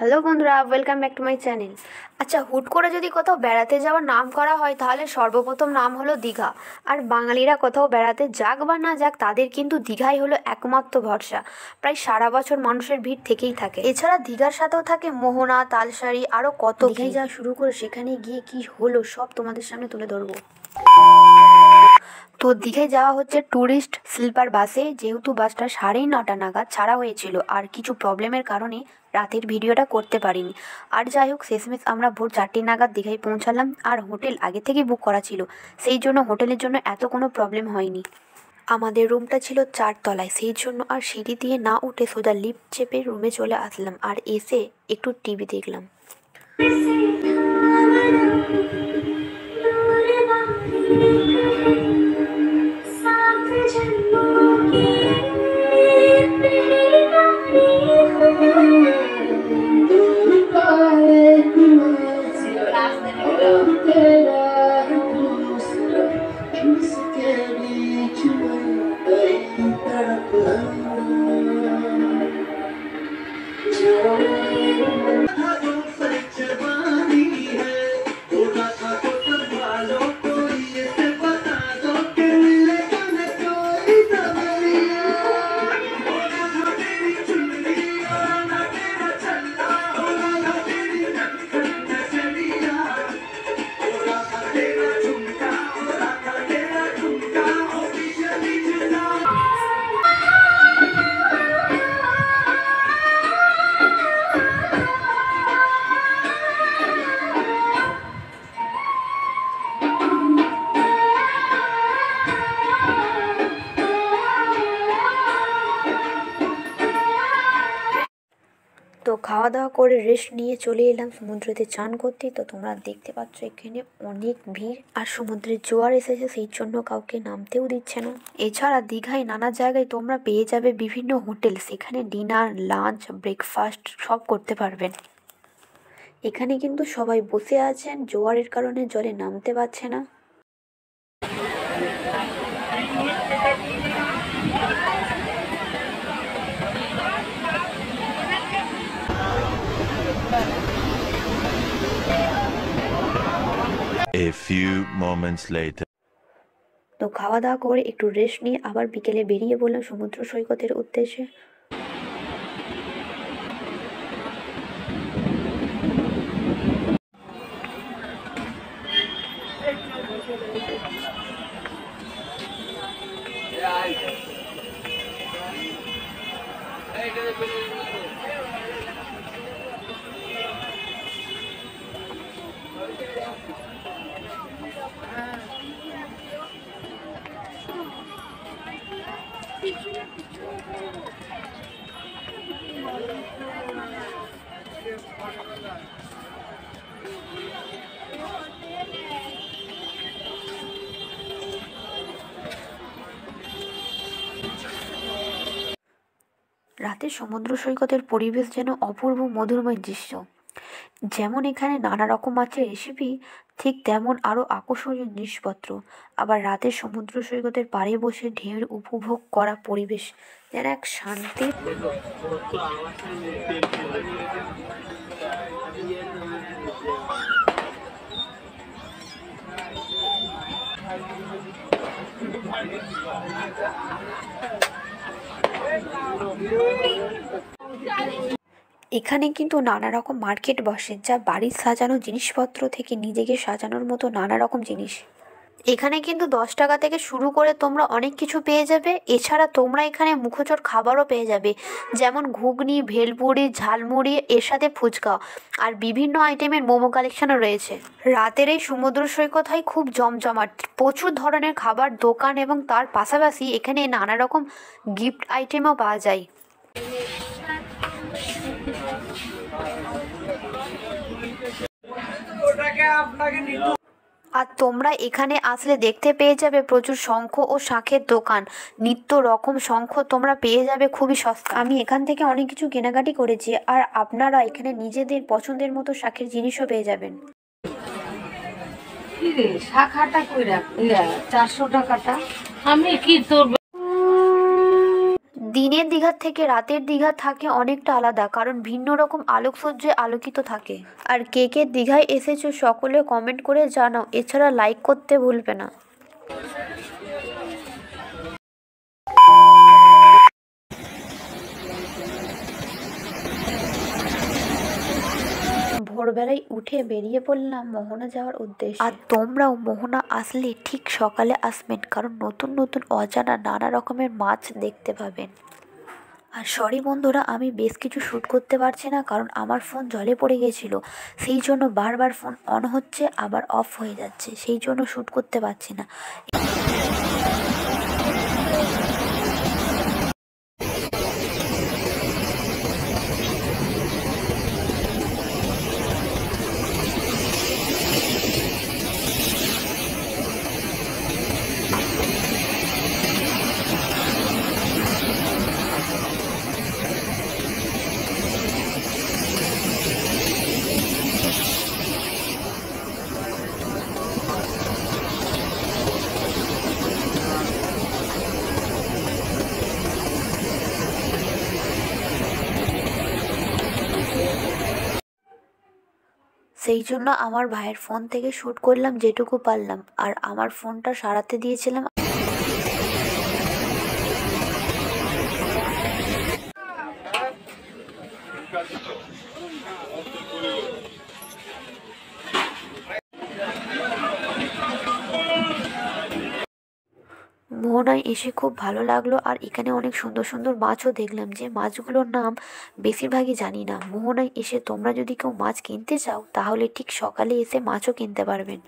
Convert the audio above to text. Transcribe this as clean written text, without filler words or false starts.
Hello বন্ধুরা, welcome back to my channel. আচ্ছা, হুট করে যদি কোথাও বেড়াতে যাওয়ার নাম করা হয় তাহলে সর্বপ্রথম নাম হলো দীঘা। আর বাঙালিরা কোথাও বেড়াতে যাক বা না যাক, তাদের কিন্তু দীঘাই হলো একমাত্র ভরসা। প্রায় সারা বছর মানুষের ভিড় থেকেই থাকে। এছাড়া দীঘার সাথেও থাকে মোহনা, তালসারি, আরও কত। দীঘায় যাওয়া শুরু করে সেখানে গিয়ে কি হলো সব তোমাদের সামনে তুলে ধরবো। তো দীঘায় যাওয়া হচ্ছে ট্যুরিস্ট স্লিপার বাসে, যেহেতু বাসটা 9:30 নাগাদ ছাড়া হয়েছিল আর কিছু প্রবলেমের কারণে রাতের ভিডিওটা করতে পারিনি। আর যাই হোক, শেষমেশ আমরা ভোর 4টে নাগাদ দীঘায় পৌঁছালাম। আর হোটেল আগে থেকে বুক করা ছিল, সেই জন্য হোটেলের জন্য এত কোনো প্রবলেম হয়নি। আমাদের রুমটা ছিল 4 তলায়, সেই জন্য আর সিঁড়ি দিয়ে না উঠে সোজা লিফট চেপে রুমে চলে আসলাম আর এসে একটু টিভি দেখলাম। তো খাওয়া দাওয়া করে রেস্ট নিয়ে চলে এলাম সমুদ্রেতে চান করতে। তো তোমরা দেখতে পাচ্ছ এখানে অনেক ভিড়, আর সমুদ্রের জোয়ার এসেছে, সেই জন্য কাউকে নামতেও দিচ্ছে না। এছাড়া দীঘায় নানা জায়গায় তোমরা পেয়ে যাবে বিভিন্ন হোটেল, সেখানে ডিনার, লাঞ্চ, ব্রেকফাস্ট সব করতে পারবেন। এখানে কিন্তু সবাই বসে আছেন, জোয়ারের কারণে জলে নামতে পারছে না। A few moments later. তো খাওয়া দাওয়া করে একটু রেস্ট নিয়ে আবার বিকেলে বেরিয়ে পড়লাম সমুদ্র সৈকতের উদ্দেশ্যে। রাতের সমুদ্র সৈকতের পরিবেশ যেন অপূর্ব মধুরময় দৃশ্য। যেমন এখানে নানা রকম মাছের রেসিপি, ঠিক তেমন আরও আকর্ষণীয় জিনিসপত্র। আবার রাতের সমুদ্র সৈকতের পাড়ে বসে ঢেউয়ের উপভোগ করা পরিবেশ যেন এক শান্তি। এখানে কিন্তু নানা রকম মার্কেট বসে, যা বাড়ির সাজানো জিনিসপত্র থেকে নিজেকে সাজানোর মতো নানা রকম জিনিস। এখানে কিন্তু 10 টাকা থেকে শুরু করে তোমরা অনেক কিছু পেয়ে যাবে। এছাড়া তোমরা এখানে মুখরোচক খাবারও পেয়ে যাবে, যেমন ঘুগনি, ভেলপুরি, ঝালমুড়ি, এর সাথে ফুচকা, আর বিভিন্ন আইটেমের মোমো কালেকশনও রয়েছে। রাতের এই সমুদ্র সৈকত হয় খুব জমজমাট, প্রচুর ধরনের খাবার দোকান, এবং তার পাশাপাশি এখানে নানা রকম গিফট আইটেমও পাওয়া যায়। আর তোমরা এখানে আসলে দেখতে পেয়ে যাবে প্রচুর শঙ্খ ও শাঁখের দোকান, নিত্য রকম শঙ্খ তোমরা পেয়ে যাবে খুবই সস্তা। আমি এখান থেকে অনেক কিছু কেনাকাটি করেছি, আর আপনারা এখানে নিজেদের পছন্দের মতো শাঁখের জিনিসও পেয়ে যাবেন। শাখাটা কইরা 400 টাকাটা আমি কি তোর দিনের দীঘার থেকে রাতের দীঘা থাকে অনেকটা আলাদা, কারণ ভিন্ন রকম আলোকসজ্জায় আলোকিত থাকে। আর কে কে দীঘায় এসেছো সকলে কমেন্ট করে জানাও, এছাড়া লাইক করতে ভুলবে না। ভোরবেলায় উঠে বেরিয়ে পড়লাম মোহনা যাওয়ার উদ্দেশ্যে। আর তোমরাও মোহনা আসলে ঠিক সকালে আসবেন, কারণ নতুন নতুন অজানা নানা রকমের মাছ দেখতে পাবেন। আর সরি বন্ধুরা, আমি বেশ কিছু শ্যুট করতে পারছি না, কারণ আমার ফোন জলে পড়ে গেছিলো, সেই জন্য বারবার ফোন অন হচ্ছে আবার অফ হয়ে যাচ্ছে, সেই জন্য শ্যুট করতে পারছি না। সেই জন্য আমার ভাইয়ের ফোন থেকে শ্যুট করলাম যেটুকু পারলাম, আর আমার ফোনটা সারাতে দিয়েছিলাম। মোহনায় এসে খুব ভালো লাগলো, আর এখানে অনেক সুন্দর সুন্দর মাছও দেখলাম, যে মাছগুলোর নাম বেশিরভাগই জানি না। মোহনায় এসে তোমরা যদি কেউ মাছ কিনতে চাও তাহলে ঠিক সকালে এসে মাছও কিনতে পারবেন।